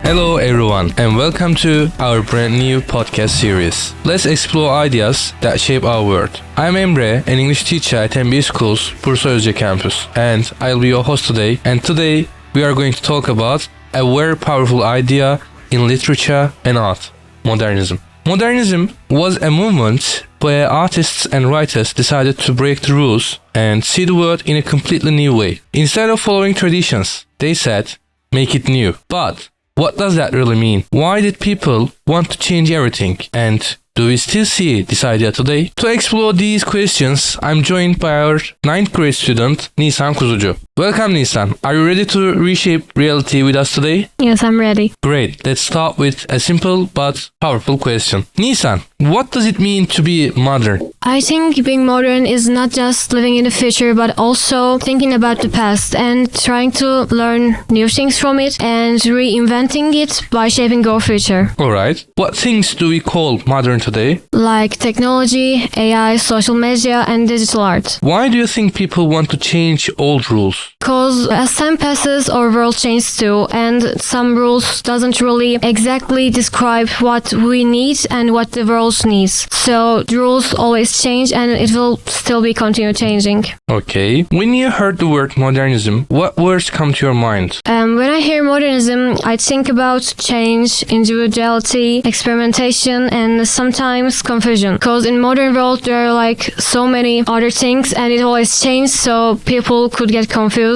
Hello everyone and welcome to our brand new podcast series. Let's explore ideas that shape our world. I'm Emre, an English teacher at MBA School's Bursa Özce campus, and I'll be your host today. And today we are going to talk about a very powerful idea in literature and art, modernism. Modernism was a movement where artists and writers decided to break the rules and see the world in a completely new way. Instead of following traditions, they said, make it new. But what does that really mean? Why did people want to change everything? And do we still see this idea today? To explore these questions, I'm joined by our 9th grade student, Nisan Kuzucu. Welcome, Nisan. Are you ready to reshape reality with us today? Yes, I'm ready. Great. Let's start with a simple but powerful question. Nisan, what does it mean to be modern? I think being modern is not just living in the future, but also thinking about the past and trying to learn new things from it and reinventing it by shaping our future. Alright. What things do we call modern today? Like technology, AI, social media, and digital art. Why do you think people want to change old rules? Because as time passes, our world changes too, and some rules doesn't really exactly describe what we need and what the world needs. So the rules always change, and it will still be continue changing. Okay. When you heard the word modernism, what words come to your mind? When I hear modernism, I think about change, individuality, experimentation, and sometimes confusion. Because in modern world there are like so many other things, and it always changes, so people could get confused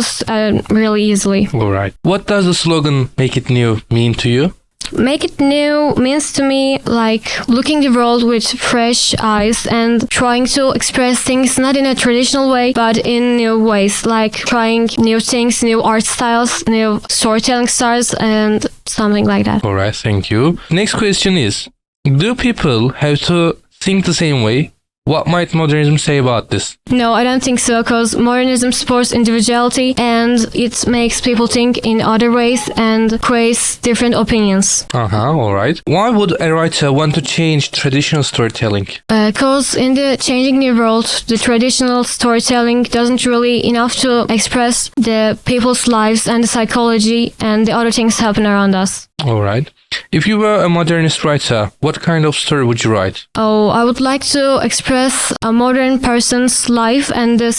really easily. Alright. What does the slogan "Make it new" mean to you? Make it new means to me like looking the world with fresh eyes and trying to express things not in a traditional way but in new ways, like trying new things, new art styles, new storytelling styles, and something like that. Alright, thank you. Next question is, do people have to think the same way? What might modernism say about this? No, I don't think so, because modernism supports individuality and it makes people think in other ways and creates different opinions. Alright. Why would a writer want to change traditional storytelling? Because in the changing new world, the traditional storytelling doesn't really enough to express the people's lives and the psychology and the other things happen around us. Alright. If you were a modernist writer, what kind of story would you write? I would like to express a modern person's life and the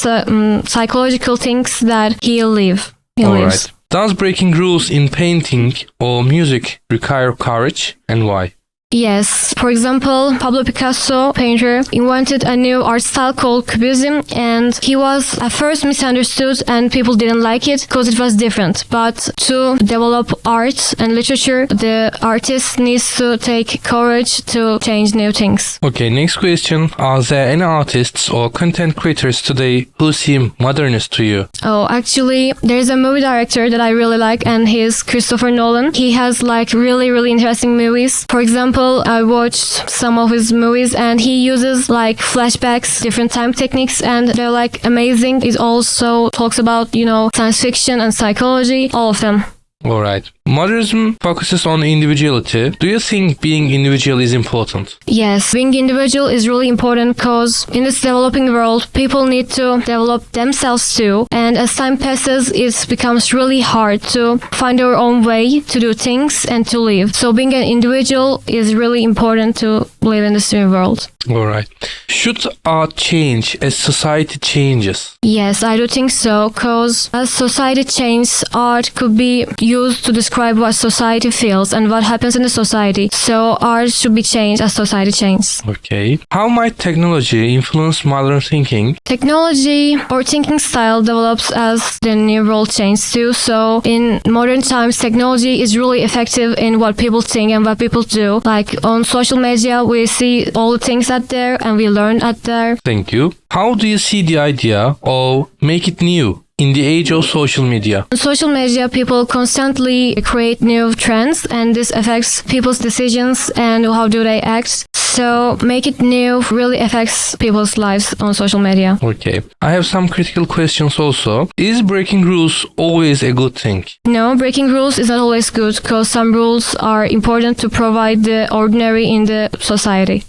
psychological things that he lives. Alright. Does breaking rules in painting or music require courage, and why? Yes. For example, Pablo Picasso, painter, invented a new art style called Cubism, and he was at first misunderstood and people didn't like it because it was different. But to develop art and literature, the artist needs to take courage to change new things. Okay, next question. Are there any artists or content creators today who seem modernist to you? Actually, there's a movie director that I really like, and he's Christopher Nolan. He has like really interesting movies. For example, I watched some of his movies and he uses like flashbacks, different time techniques, and they're like amazing. It also talks about, science fiction and psychology, all of them. Alright. Modernism focuses on individuality. Do you think being individual is important? Yes, being individual is really important because in this developing world, people need to develop themselves too. And as time passes, it becomes really hard to find our own way to do things and to live. So being an individual is really important to live in this new world. Alright. Should art change as society changes? Yes, I do think so, because as society changes, art could be used to describe what society feels and what happens in the society. So art should be changed as society changes. Okay. How might technology influence modern thinking? Technology or thinking style develops as the new world changes too. So in modern times, technology is really effective in what people think and what people do. Like on social media, we see all the things out there and we learn out there. Thank you. How do you see the idea of make it new in the age of social media? On social media, people constantly create new trends and this affects people's decisions and how do they act. So make it new really affects people's lives on social media. Okay. I have some critical questions also. Is breaking rules always a good thing? No, breaking rules is not always good because some rules are important to provide the ordinary in the society.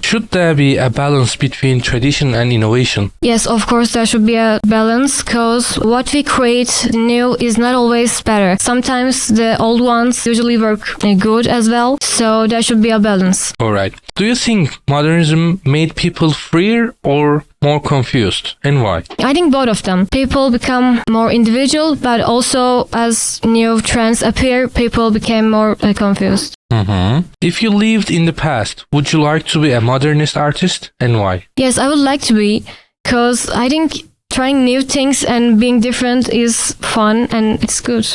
Should there be a balance between tradition and innovation? Yes, of course there should be a balance because what we create new is not always better. Sometimes the old ones usually work good as well, so there should be a balance. Alright. Do you think modernism made people freer or more confused? And why? I think both of them. People become more individual, but also as new trends appear, people became more confused. If you lived in the past, would you like to be a modernist artist? And why? Yes, I would like to be, because I think trying new things and being different is fun and it's good.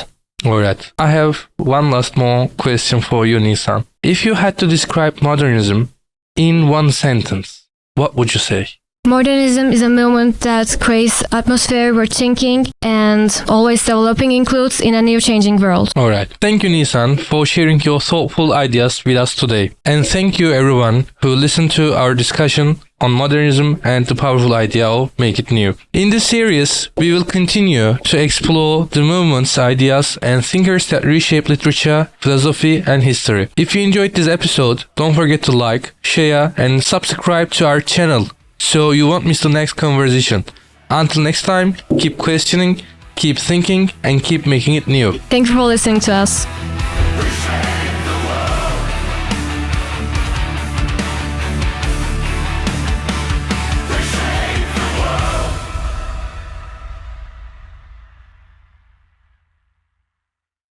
Alright. I have one last more question for you, Nisan. If you had to describe modernism in one sentence, what would you say? Modernism is a movement that creates atmosphere where thinking and always developing includes in a new changing world. Alright. Thank you, Nisan, for sharing your thoughtful ideas with us today. And thank you, everyone, who listened to our discussion on modernism and the powerful idea of make it new. In this series, we will continue to explore the movement's ideas and thinkers that reshape literature, philosophy, and history. If you enjoyed this episode, don't forget to like, share, and subscribe to our channel so you won't miss the next conversation. Until next time, keep questioning, keep thinking, and keep making it new. Thank you for listening to us.